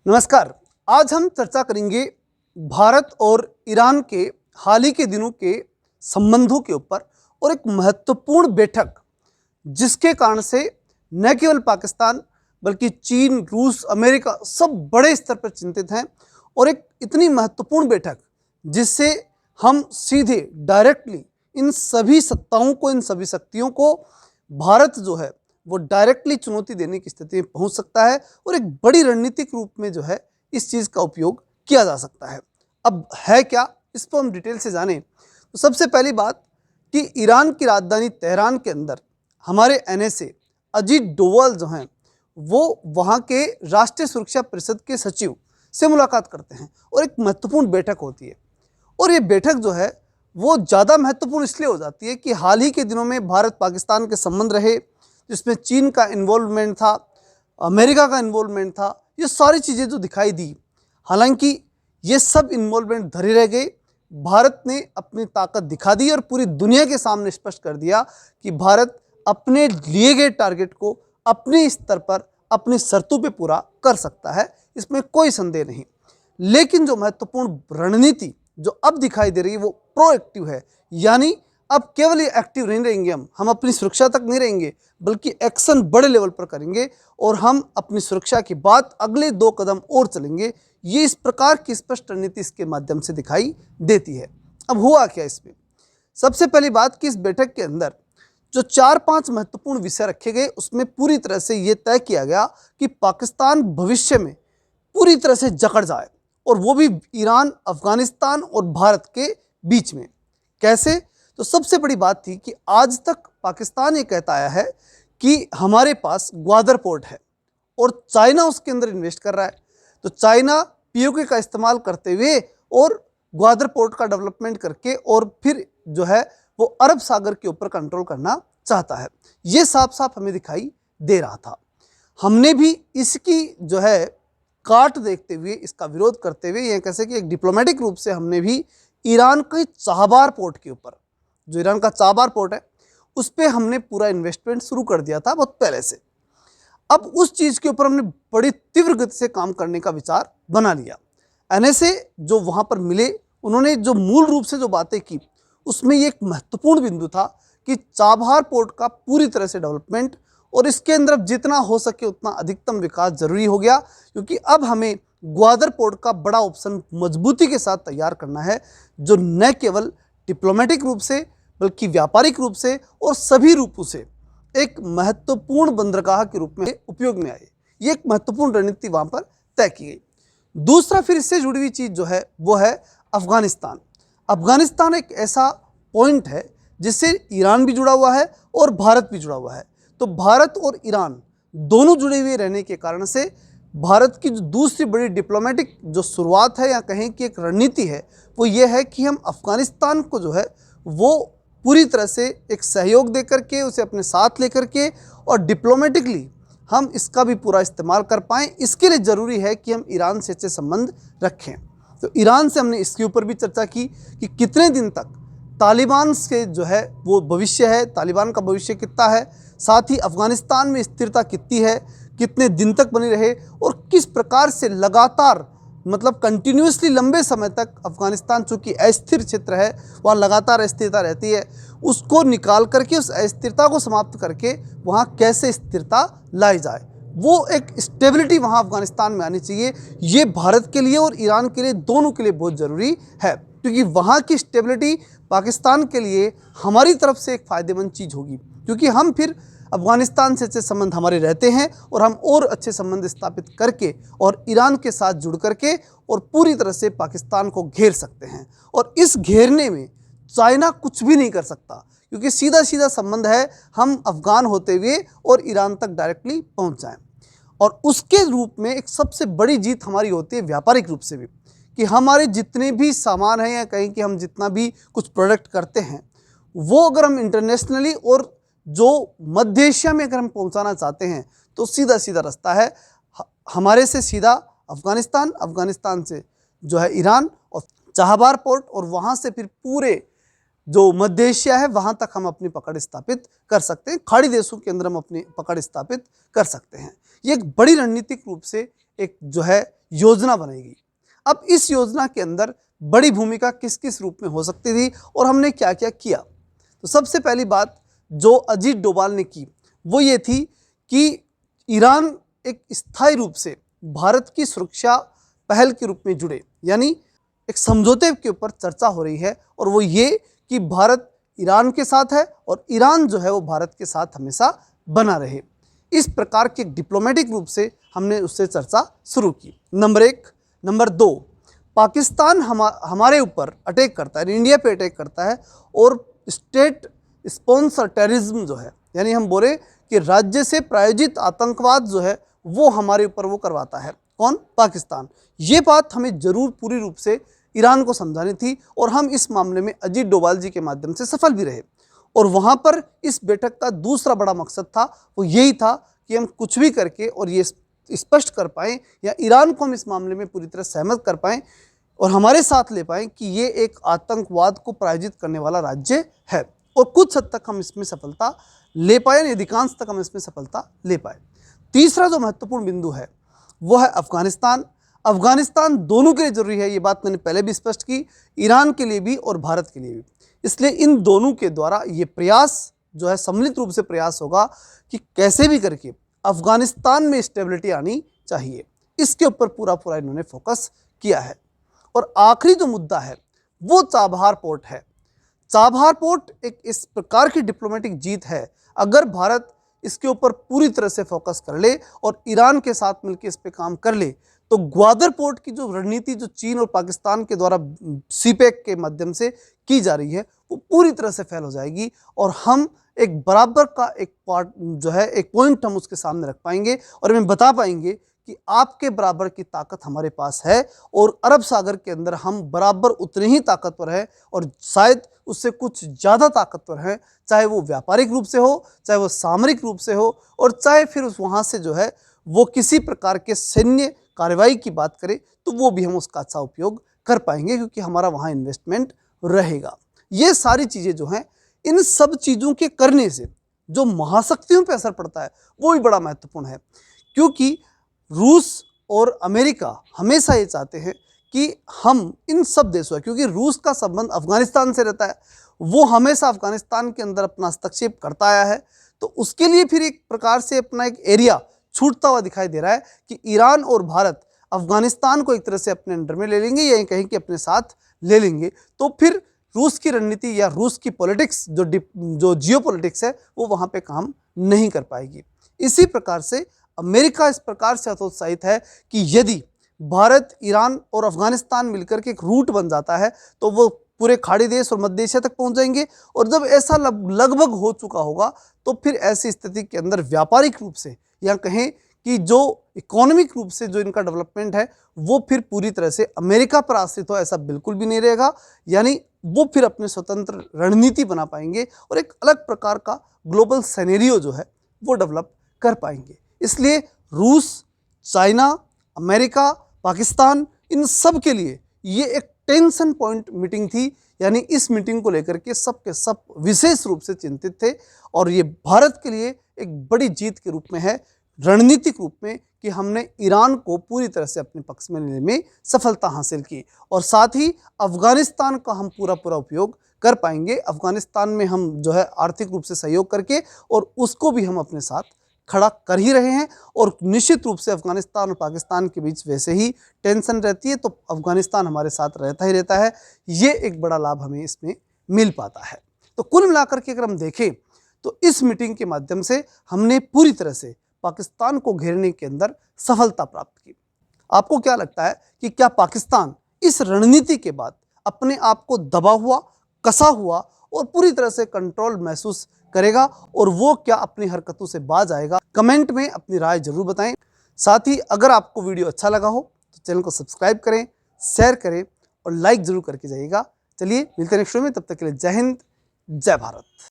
नमस्कार। आज हम चर्चा करेंगे भारत और ईरान के हाल ही के दिनों के संबंधों के ऊपर और एक महत्वपूर्ण बैठक जिसके कारण से न केवल पाकिस्तान बल्कि चीन, रूस, अमेरिका सब बड़े स्तर पर चिंतित हैं और एक इतनी महत्वपूर्ण बैठक जिससे हम सीधे डायरेक्टली इन सभी सत्ताओं को, इन सभी शक्तियों को भारत जो है वो डायरेक्टली चुनौती देने की स्थिति में पहुंच सकता है और एक बड़ी रणनीतिक रूप में जो है इस चीज़ का उपयोग किया जा सकता है। अब है क्या, इस पर हम डिटेल से जानें तो सबसे पहली बात कि ईरान की राजधानी तेहरान के अंदर हमारे एनएसए अजीत डोवाल जो हैं वो वहाँ के राष्ट्रीय सुरक्षा परिषद के सचिव से मुलाकात करते हैं और एक महत्वपूर्ण बैठक होती है। और ये बैठक जो है वो ज़्यादा महत्वपूर्ण इसलिए हो जाती है कि हाल ही के दिनों में भारत पाकिस्तान के संबंध रहे जिसमें चीन का इन्वॉल्वमेंट था, अमेरिका का इन्वॉल्वमेंट था, ये सारी चीज़ें जो दिखाई दी। हालांकि ये सब इन्वॉल्वमेंट धरे रह गए। भारत ने अपनी ताकत दिखा दी और पूरी दुनिया के सामने स्पष्ट कर दिया कि भारत अपने लिए गए टारगेट को अपने स्तर पर अपनी शर्तों पे पूरा कर सकता है, इसमें कोई संदेह नहीं। लेकिन जो महत्वपूर्ण रणनीति जो अब दिखाई दे रही है वो प्रोएक्टिव है, यानी अब केवल ये एक्टिव नहीं रहेंगे, हम अपनी सुरक्षा तक नहीं रहेंगे बल्कि एक्शन बड़े लेवल पर करेंगे और हम अपनी सुरक्षा की बात अगले 2 कदम और चलेंगे। ये इस प्रकार की स्पष्ट रणनीति इसके माध्यम से दिखाई देती है। अब हुआ क्या इसमें? सबसे पहली बात कि इस बैठक के अंदर जो 4-5 महत्वपूर्ण विषय रखे गए उसमें पूरी तरह से ये तय किया गया कि पाकिस्तान भविष्य में पूरी तरह से जकड़ जाए और वो भी ईरान, अफगानिस्तान और भारत के बीच में। कैसे? तो सबसे बड़ी बात थी कि आज तक पाकिस्तान ये कहता आया है कि हमारे पास ग्वादर पोर्ट है और चाइना उसके अंदर इन्वेस्ट कर रहा है, तो चाइना पीओके का इस्तेमाल करते हुए और ग्वादर पोर्ट का डेवलपमेंट करके और फिर जो है वो अरब सागर के ऊपर कंट्रोल करना चाहता है। ये साफ साफ हमें दिखाई दे रहा था। हमने भी इसकी जो है काट देखते हुए, इसका विरोध करते हुए, ये कैसे कि एक डिप्लोमेटिक रूप से हमने भी ईरान के चाबहार पोर्ट के ऊपर, जो ईरान का चाबहार पोर्ट है, उस पर हमने पूरा इन्वेस्टमेंट शुरू कर दिया था बहुत पहले से। अब उस चीज़ के ऊपर हमने बड़ी तीव्र गति से काम करने का विचार बना लिया। एनएसए जो वहाँ पर मिले, उन्होंने जो मूल रूप से जो बातें की उसमें ये एक महत्वपूर्ण बिंदु था कि चाबहार पोर्ट का पूरी तरह से डेवलपमेंट और इसके अंदर अब जितना हो सके उतना अधिकतम विकास जरूरी हो गया, क्योंकि अब हमें ग्वादर पोर्ट का बड़ा ऑप्शन मजबूती के साथ तैयार करना है जो न केवल डिप्लोमेटिक रूप से बल्कि व्यापारिक रूप से और सभी रूपों से एक महत्वपूर्ण बंदरगाह के रूप में उपयोग में आए। ये एक महत्वपूर्ण रणनीति वहाँ पर तय की गई। दूसरा फिर इससे जुड़ी हुई चीज़ जो है वो है अफगानिस्तान। अफगानिस्तान एक ऐसा पॉइंट है जिससे ईरान भी जुड़ा हुआ है और भारत भी जुड़ा हुआ है। तो भारत और ईरान दोनों जुड़े हुए रहने के कारण से भारत की जो दूसरी बड़ी डिप्लोमेटिक जो शुरुआत है या कहें कि एक रणनीति है वो ये है कि हम अफगानिस्तान को जो है वो पूरी तरह से एक सहयोग दे करके उसे अपने साथ लेकर के और डिप्लोमेटिकली हम इसका भी पूरा इस्तेमाल कर पाएँ। इसके लिए ज़रूरी है कि हम ईरान से अच्छे संबंध रखें। तो ईरान से हमने इसके ऊपर भी चर्चा की कि कितने दिन तक तालिबान से जो है वो भविष्य है, तालिबान का भविष्य कितना है, साथ ही अफगानिस्तान में स्थिरता कितनी है, कितने दिन तक बनी रहे और किस प्रकार से लगातार मतलब कंटिन्यूसली लंबे समय तक अफगानिस्तान चूँकि अस्थिर क्षेत्र है, वहाँ लगातार अस्थिरता रहती है, उसको निकाल करके उस अस्थिरता को समाप्त करके वहाँ कैसे स्थिरता लाई जाए, वो एक स्टेबिलिटी वहाँ अफगानिस्तान में आनी चाहिए। ये भारत के लिए और ईरान के लिए दोनों के लिए बहुत ज़रूरी है, क्योंकि वहाँ की स्टेबिलिटी पाकिस्तान के लिए हमारी तरफ से एक फ़ायदेमंद चीज़ होगी, क्योंकि हम फिर अफगानिस्तान से अच्छे संबंध हमारे रहते हैं और हम और अच्छे संबंध स्थापित करके और ईरान के साथ जुड़ करके और पूरी तरह से पाकिस्तान को घेर सकते हैं। और इस घेरने में चाइना कुछ भी नहीं कर सकता, क्योंकि सीधा सीधा संबंध है हम अफगान होते हुए और ईरान तक डायरेक्टली पहुंच जाएं। और उसके रूप में एक सबसे बड़ी जीत हमारी होती है व्यापारिक रूप से भी, कि हमारे जितने भी सामान हैं या कहीं कि हम जितना भी कुछ प्रोडक्ट करते हैं वो अगर हम इंटरनेशनली और जो मध्य एशिया में अगर हम पहुंचाना चाहते हैं तो सीधा सीधा रास्ता है हमारे से सीधा अफगानिस्तान, अफगानिस्तान से जो है ईरान और चाबहार पोर्ट और वहाँ से फिर पूरे जो मध्य एशिया है वहाँ तक हम अपनी पकड़ स्थापित कर सकते हैं। खाड़ी देशों के अंदर हम अपनी पकड़ स्थापित कर सकते हैं। ये एक बड़ी रणनीतिक रूप से एक जो है योजना बनेगी। अब इस योजना के अंदर बड़ी भूमिका किस किस रूप में हो सकती थी और हमने क्या क्या किया। तो सबसे पहली बात जो अजीत डोभाल ने की वो ये थी कि ईरान एक स्थायी रूप से भारत की सुरक्षा पहल के रूप में जुड़े, यानी एक समझौते के ऊपर चर्चा हो रही है और वो ये कि भारत ईरान के साथ है और ईरान जो है वो भारत के साथ हमेशा बना रहे। इस प्रकार के डिप्लोमेटिक रूप से हमने उससे चर्चा शुरू की। नंबर 1। नंबर 2, पाकिस्तान हमारे ऊपर अटैक करता है, इंडिया पे अटैक करता है और स्टेट स्पॉन्सर टेररिज्म जो है, यानी हम बोले कि राज्य से प्रायोजित आतंकवाद जो है वो हमारे ऊपर वो करवाता है। कौन? पाकिस्तान। ये बात हमें जरूर पूरी रूप से ईरान को समझानी थी और हम इस मामले में अजीत डोभाल जी के माध्यम से सफल भी रहे। और वहाँ पर इस बैठक का दूसरा बड़ा मकसद था वो यही था कि हम कुछ भी करके और ये स्पष्ट कर पाएँ या ईरान को हम इस मामले में पूरी तरह सहमत कर पाएँ और हमारे साथ ले पाएँ कि ये एक आतंकवाद को प्रायोजित करने वाला राज्य है। और कुछ हद तक हम इसमें सफलता ले पाए, अधिकांश तक हम इसमें सफलता ले पाए। तीसरा जो महत्वपूर्ण बिंदु है वो है अफगानिस्तान। अफगानिस्तान दोनों के लिए जरूरी है, ये बात मैंने पहले भी स्पष्ट की, ईरान के लिए भी और भारत के लिए भी। इसलिए इन दोनों के द्वारा ये प्रयास जो है सम्मिलित रूप से प्रयास होगा कि कैसे भी करके अफगानिस्तान में स्टेबिलिटी आनी चाहिए। इसके ऊपर पूरा पूरा इन्होंने फोकस किया है। और आखिरी जो मुद्दा है वो चाबहार पोर्ट है। चाबहार पोर्ट एक इस प्रकार की डिप्लोमेटिक जीत है, अगर भारत इसके ऊपर पूरी तरह से फोकस कर ले और ईरान के साथ मिलकर इस पे काम कर ले तो ग्वादर पोर्ट की जो रणनीति जो चीन और पाकिस्तान के द्वारा सीपेक के माध्यम से की जा रही है वो पूरी तरह से फेल हो जाएगी और हम एक बराबर का एक पार्ट जो है एक पॉइंट हम उसके सामने रख पाएंगे और हमें बता पाएंगे कि आपके बराबर की ताकत हमारे पास है और अरब सागर के अंदर हम बराबर उतने ही ताकतवर हैं और शायद उससे कुछ ज़्यादा ताकतवर हैं, चाहे वो व्यापारिक रूप से हो, चाहे वो सामरिक रूप से हो और चाहे फिर उस वहाँ से जो है वो किसी प्रकार के सैन्य कार्रवाई की बात करें तो वो भी हम उसका अच्छा उपयोग कर पाएंगे क्योंकि हमारा वहाँ इन्वेस्टमेंट रहेगा। ये सारी चीज़ें जो हैं, इन सब चीज़ों के करने से जो महाशक्तियों पर असर पड़ता है वो भी बड़ा महत्वपूर्ण है, क्योंकि रूस और अमेरिका हमेशा ये चाहते हैं कि हम इन सब देशों, क्योंकि रूस का संबंध अफगानिस्तान से रहता है, वो हमेशा अफगानिस्तान के अंदर अपना हस्तक्षेप करता आया है, तो उसके लिए फिर एक प्रकार से अपना एक एरिया छूटता हुआ दिखाई दे रहा है कि ईरान और भारत अफगानिस्तान को एक तरह से अपने अंडर में ले लेंगे या कहीं कि अपने साथ ले लेंगे, तो फिर रूस की रणनीति या रूस की पॉलिटिक्स जो जियो पॉलिटिक्स है वो वहाँ पे काम नहीं कर पाएगी। इसी प्रकार से अमेरिका इस प्रकार से हतोत्साहित है कि यदि भारत, ईरान और अफगानिस्तान मिलकर के एक रूट बन जाता है तो वो पूरे खाड़ी देश और मध्य एशिया तक पहुंच जाएंगे और जब ऐसा लगभग हो चुका होगा तो फिर ऐसी स्थिति के अंदर व्यापारिक रूप से या कहें कि जो इकोनॉमिक रूप से जो इनका डेवलपमेंट है वो फिर पूरी तरह से अमेरिका पर आश्रित हो, ऐसा बिल्कुल भी नहीं रहेगा। यानी वो फिर अपने स्वतंत्र रणनीति बना पाएंगे और एक अलग प्रकार का ग्लोबल सिनेरियो जो है वो डेवलप कर पाएंगे। इसलिए रूस, चाइना, अमेरिका, पाकिस्तान, इन सब के लिए ये एक टेंशन पॉइंट मीटिंग थी, यानी इस मीटिंग को लेकर के सब के सब विशेष रूप से चिंतित थे और ये भारत के लिए एक बड़ी जीत के रूप में है, रणनीतिक रूप में, कि हमने ईरान को पूरी तरह से अपने पक्ष में लेने में सफलता हासिल की और साथ ही अफगानिस्तान का हम पूरा उपयोग कर पाएंगे। अफगानिस्तान में हम जो है आर्थिक रूप से सहयोग करके और उसको भी हम अपने साथ खड़ा कर ही रहे हैं और निश्चित रूप से अफगानिस्तान और पाकिस्तान के बीच वैसे ही टेंशन रहती है तो अफगानिस्तान हमारे साथ रहता ही रहता है। ये एक बड़ा लाभ हमें इसमें मिल पाता है। तो कुल मिलाकर के अगर हम देखें तो इस मीटिंग के माध्यम से हमने पूरी तरह से पाकिस्तान को घेरने के अंदर सफलता प्राप्त की। आपको क्या लगता है कि क्या पाकिस्तान इस रणनीति के बाद अपने आप को दबा हुआ, कसा हुआ और पूरी तरह से कंट्रोल महसूस करेगा और वो क्या अपनी हरकतों से बाज आएगा? कमेंट में अपनी राय जरूर बताएं। साथ ही अगर आपको वीडियो अच्छा लगा हो तो चैनल को सब्सक्राइब करें, शेयर करें और लाइक जरूर करके जाइएगा। चलिए मिलते हैं नेक्स्ट वीडियो में, तब तक के लिए जय हिंद, जय भारत।